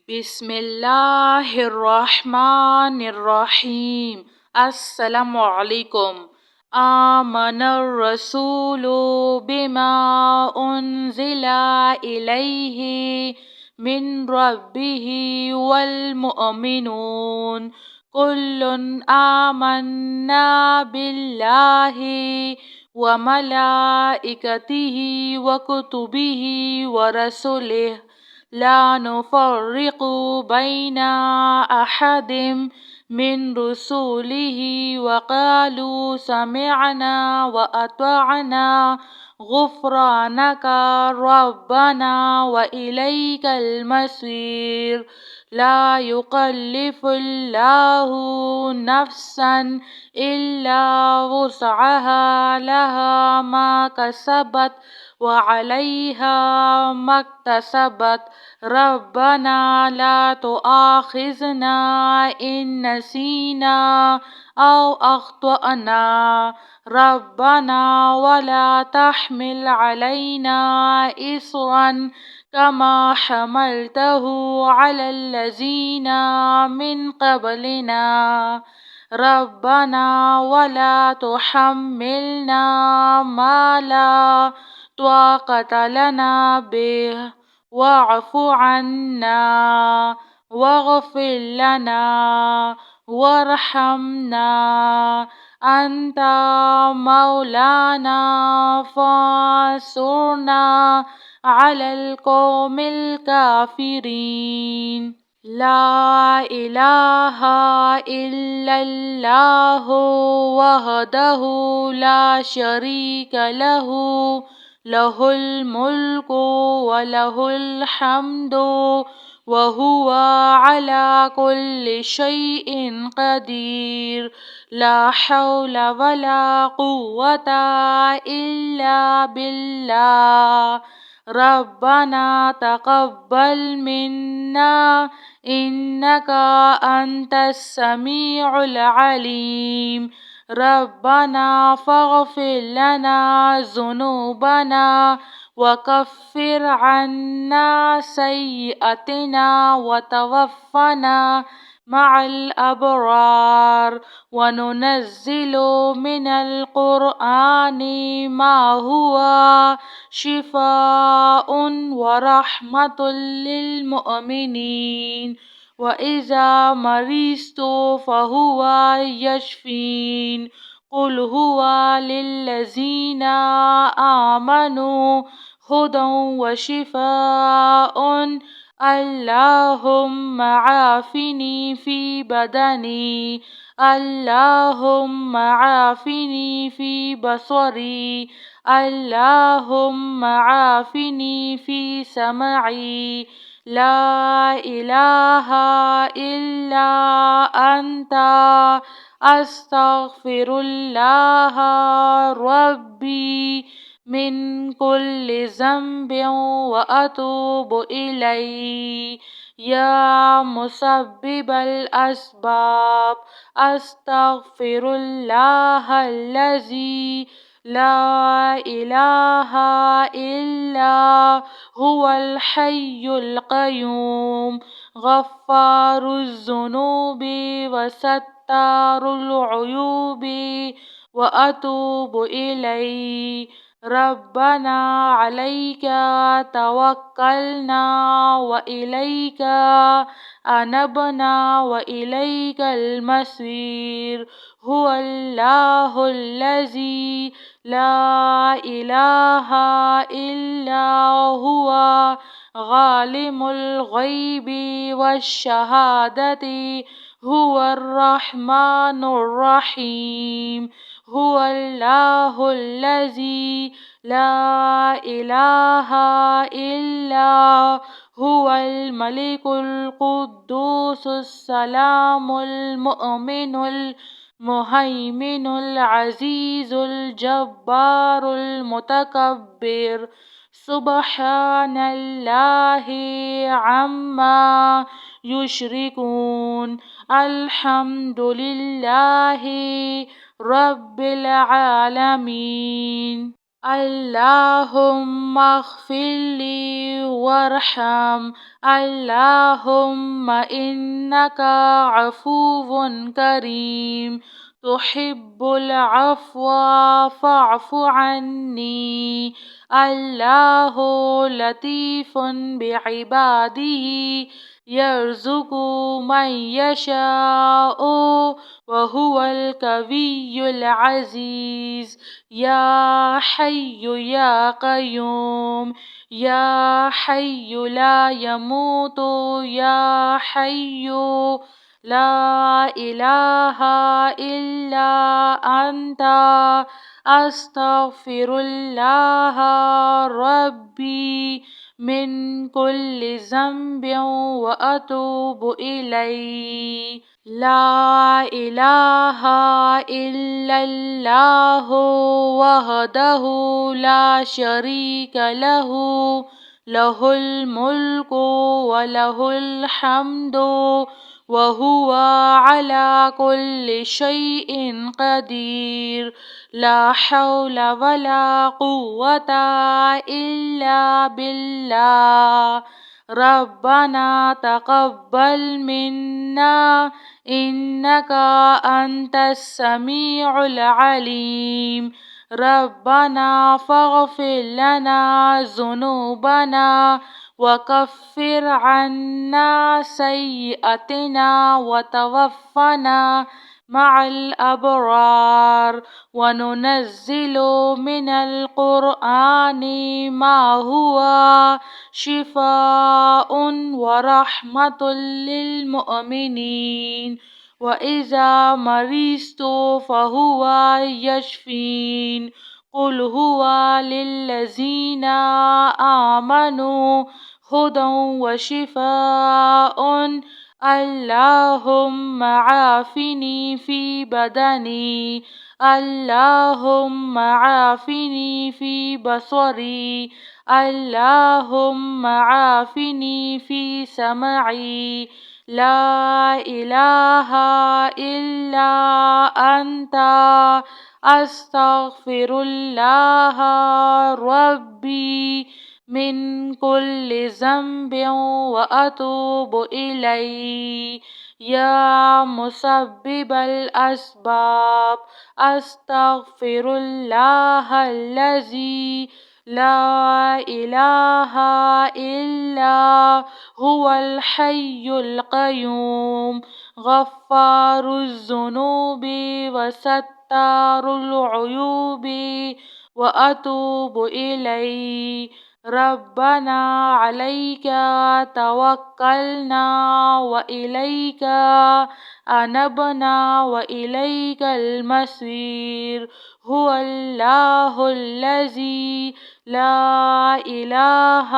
بسم اللہ الرحمن الرحیم۔ السلام علیکم۔ آمن الرسول بما انزل الیہ من ربہ والمؤمنون کل آمنا باللہ وملائکتہ وکتبہ ورسلہ لا نفرق بين أحد من رسله وقالوا سمعنا وأطعنا غفرانك ربنا وإليك المصير لا يكلف الله نفسا إلا وسعها لها ما كسبت وعليها ما اكتسبت ربنا لا تؤاخذنا إن نسينا أو أخطأنا ربنا ولا تحمل علينا إصرا كما حملته على الذين من قبلنا ربنا ولا تحملنا ما لا طاقة لنا به واعف عنا واغفر لنا وارحمنا أنت مولانا فانصرنا على القوم الكافرين لا إله إلا الله وحده لا شريك له له الملك وله الحمد وهو على كل شيء قدير لا حول ولا قوة إلا بالله ربنا تقبل منا إنك أنت السميع العليم ربنا فاغفر لنا ذنوبنا وكفر عنا سيئاتنا وتوفنا مع الأبرار وننزل من القرآن ما هو شفاء ورحمة للمؤمنين وإذا مرضت فهو يشفين قل هو للذين آمنوا هدى وشفاء اللهم عافني في بدني اللهم عافني في بصري اللهم عافني في سمعي لا إله إلا أنت أستغفر الله ربي من كل ذنب وأتوب إليه يا مسبب الأسباب أستغفر الله الذي لا إله إلا هو الحي القيوم غفار الذنوب وستار العيوب وأتوب إليه ربنا عليك توكلنا وإليك أنبنا وإليك المصير هو الله الذي لا إله إلا هو عالم الغيب والشهادة هو الرحمن الرحيم هو الله الذي لا إله إلا هو الملك القدوس السلام المؤمن المهيمن العزيز الجبار المتكبر سبحان الله عما يشركون الحمد لله رب العالمين اللهم اغفر لي وارحم. اللهم إنك عفو كريم تحب العفو فاعف عني. الله لطيف بعباده يرزق من يشاء وهو القوي العزيز. يا حي يا قيوم، يا حي لا يموت، يا حي لا إله إلا أنت، أستغفر الله ربي من كل ذنب وأتوب إليه. لا إله إلا الله وحده لا شريك له، له الملك وله الحمد وهو على كل شيء قدير. لا حول ولا قوة إلا بالله. ربنا تقبل منا إنك أنت السميع العليم. ربنا فاغفر لنا ذنوبنا وكفر عنا سيئاتنا وتوفنا مع الأبرار. وننزل من القرآن ما هو شفاء ورحمة للمؤمنين، وإذا مرضت فهو يشفين. قل هو للذين آمنوا هدى وشفاء. اللهم عافني في بدني، اللهم عافني في بصري، اللهم عافني في سمعي. لا إله إلا أنت، أستغفر الله ربي من كل ذنب وأتوب إليه. يا مسبب الأسباب، أستغفر الله الذي لا إله إلا هو الحي القيوم، غفار الذنوب وستار العيوب، وأتوب إليه. ربنا عليك توكلنا وإليك أنبنا وإليك المصير. هو الله الذي لا إله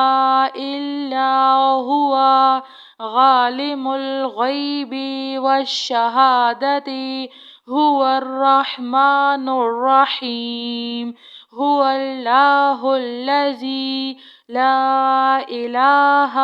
إلا هو عالم الغيب والشهادة، هو الرحمن الرحيم. هو الله الذي لا إله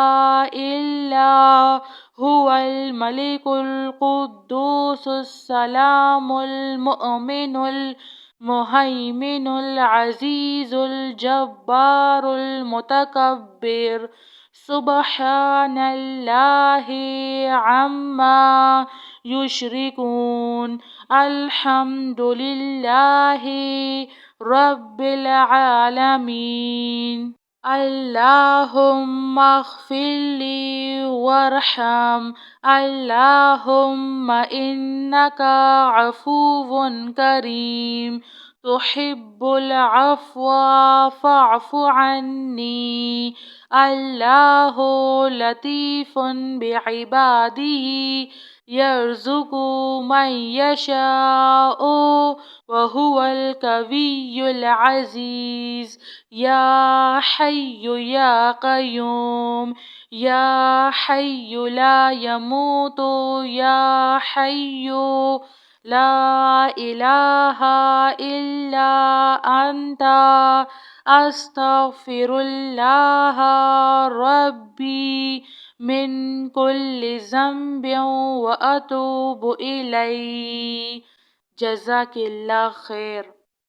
إلا هو الملك القدوس السلام المؤمن المهيمن العزيز الجبار المتكبر. سبحان الله عما يشركون. الحمد لله رب العالمين. اللهم اغفر لي وارحم. اللهم إنك عفو كريم تحب العفو فاعف عني. الله لطيف بعباده يرزق من يشاء وهو القوي العزيز. يا حي يا قيوم، يا حي لا يموت، يا حي لا إله إلا أنت، أستغفر الله ربي من كل ذنب وأتوب إليه. جزاك الله خير.